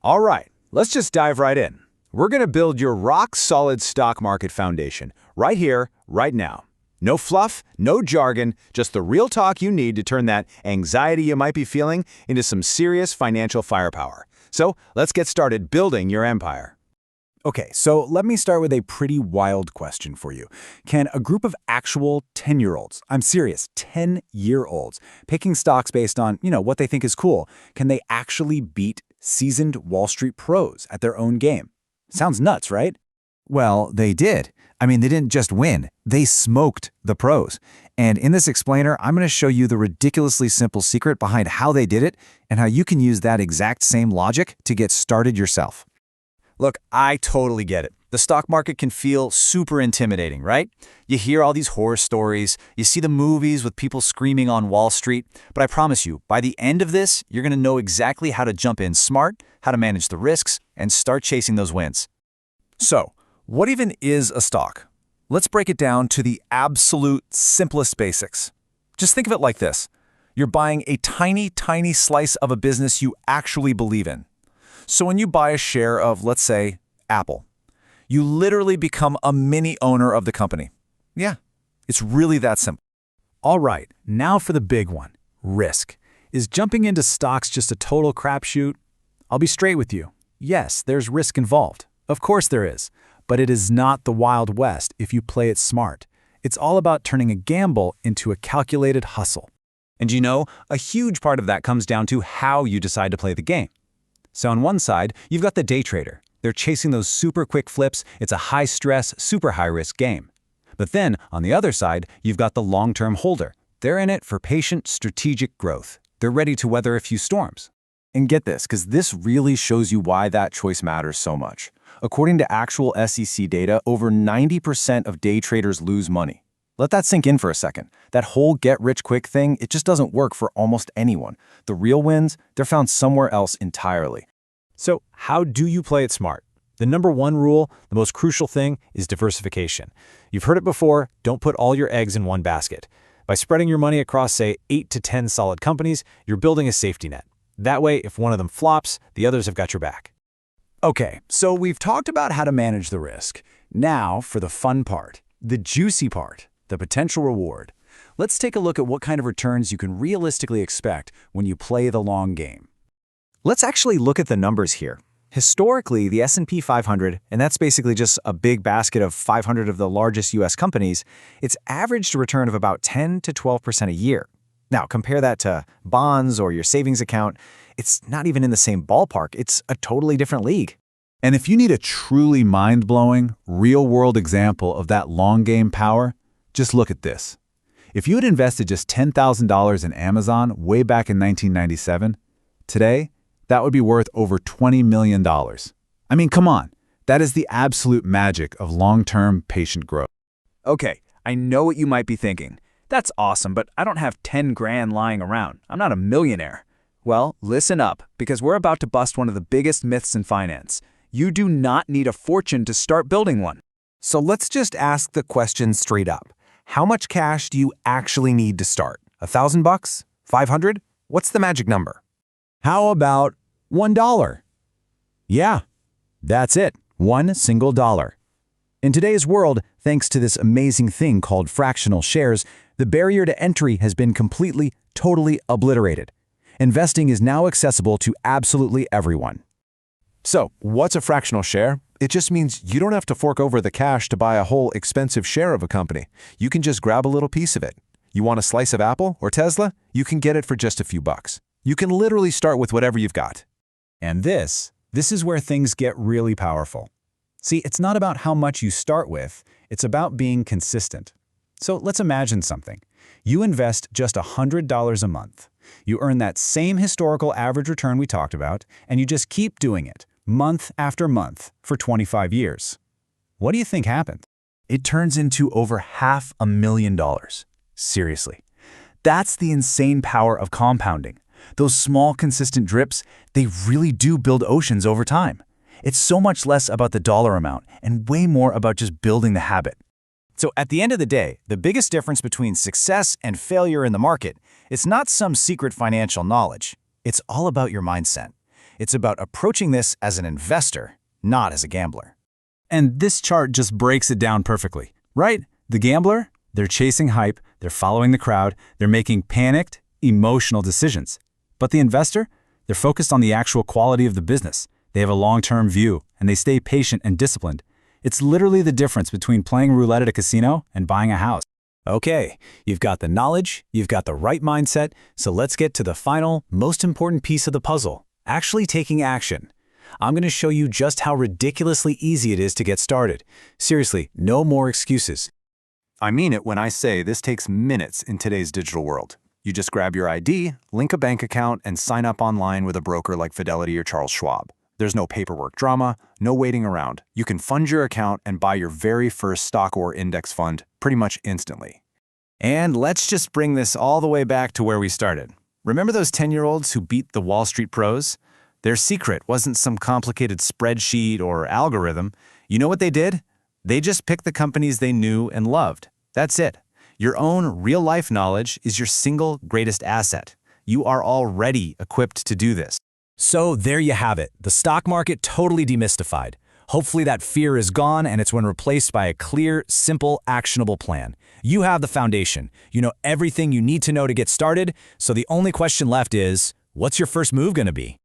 All right, let's just dive right in. We're going to build your rock-solid stock market foundation right here, right now. No fluff, no jargon, just the real talk you need to turn that anxiety you might be feeling into some serious financial firepower. So let's get started building your empire. Okay, so let me start with a pretty wild question for you. Can a group of actual 10-year-olds, I'm serious, 10-year-olds, picking stocks based on, what they think is cool, can they actually beat seasoned Wall Street pros at their own game? Sounds nuts, right? Well, they did. I mean, they didn't just win, they smoked the pros. And in this explainer, I'm going to show you the ridiculously simple secret behind how they did it and how you can use that exact same logic to get started yourself. Look, I totally get it. The stock market can feel super intimidating, right? You hear all these horror stories, you see the movies with people screaming on Wall Street, but I promise you, by the end of this, you're going to know exactly how to jump in smart, how to manage the risks, and start chasing those wins. So, what even is a stock? Let's break it down to the absolute simplest basics. Just think of it like this. You're buying a tiny, tiny slice of a business you actually believe in. So when you buy a share of, let's say, Apple, you literally become a mini owner of the company. Yeah, it's really that simple. All right, now for the big one, risk. Is jumping into stocks just a total crapshoot? I'll be straight with you. Yes, there's risk involved. Of course there is. But it is not the Wild West if you play it smart. It's all about turning a gamble into a calculated hustle. And a huge part of that comes down to how you decide to play the game. So on one side, you've got the day trader. They're chasing those super quick flips. It's a high-stress, super high-risk game. But then, on the other side, you've got the long-term holder. They're in it for patient, strategic growth. They're ready to weather a few storms. And get this, because this really shows you why that choice matters so much. According to actual SEC data, over 90% of day traders lose money. Let that sink in for a second. That whole get-rich-quick thing, it just doesn't work for almost anyone. The real wins, they're found somewhere else entirely. So how do you play it smart? The number one rule, the most crucial thing, is diversification. You've heard it before, don't put all your eggs in one basket. By spreading your money across, say, 8 to 10 solid companies, you're building a safety net. That way, if one of them flops, the others have got your back. Okay, so we've talked about how to manage the risk. Now for the fun part, the juicy part, the potential reward. Let's take a look at what kind of returns you can realistically expect when you play the long game. Let's actually look at the numbers here. Historically, the S&P 500, and that's basically just a big basket of 500 of the largest US companies, it's averaged a return of about 10 to 12% a year. Now, compare that to bonds or your savings account. It's not even in the same ballpark. It's a totally different league. And if you need a truly mind-blowing, real-world example of that long-game power, just look at this. If you had invested just $10,000 in Amazon way back in 1997, today, that would be worth over $20 million. I mean, come on. That is the absolute magic of long-term patient growth. Okay, I know what you might be thinking. That's awesome, but I don't have 10 grand lying around. I'm not a millionaire. Well, listen up, because we're about to bust one of the biggest myths in finance. You do not need a fortune to start building one. So let's just ask the question straight up. How much cash do you actually need to start? $1,000? 500? What's the magic number? How about $1? Yeah, that's it, one single dollar. In today's world, thanks to this amazing thing called fractional shares, the barrier to entry has been completely, totally obliterated. Investing is now accessible to absolutely everyone. So, what's a fractional share? It just means you don't have to fork over the cash to buy a whole expensive share of a company. You can just grab a little piece of it. You want a slice of Apple or Tesla? You can get it for just a few bucks. You can literally start with whatever you've got. And this is where things get really powerful. See, it's not about how much you start with, it's about being consistent. So let's imagine something. You invest just $100 a month. You earn that same historical average return we talked about, and you just keep doing it, month after month, for 25 years. What do you think happened? It turns into over $500,000. Seriously. That's the insane power of compounding. Those small, consistent drips, they really do build oceans over time. It's so much less about the dollar amount and way more about just building the habit. So at the end of the day, the biggest difference between success and failure in the market, it's not some secret financial knowledge. It's all about your mindset. It's about approaching this as an investor, not as a gambler. And this chart just breaks it down perfectly, right? The gambler, they're chasing hype, they're following the crowd, they're making panicked, emotional decisions. But the investor, they're focused on the actual quality of the business. They have a long-term view, and they stay patient and disciplined. It's literally the difference between playing roulette at a casino and buying a house. Okay, you've got the knowledge, you've got the right mindset, so let's get to the final, most important piece of the puzzle, actually taking action. I'm going to show you just how ridiculously easy it is to get started. Seriously, no more excuses. I mean it when I say this takes minutes in today's digital world. You just grab your ID, link a bank account, and sign up online with a broker like Fidelity or Charles Schwab. There's no paperwork drama, no waiting around. You can fund your account and buy your very first stock or index fund pretty much instantly. And let's just bring this all the way back to where we started. Remember those 10-year-olds who beat the Wall Street pros? Their secret wasn't some complicated spreadsheet or algorithm. You know what they did? They just picked the companies they knew and loved. That's it. Your own real-life knowledge is your single greatest asset. You are already equipped to do this. So there you have it, the stock market totally demystified. Hopefully that fear is gone and it's been replaced by a clear, simple, actionable plan. You have the foundation. You know everything you need to know to get started, so the only question left is, what's your first move going to be?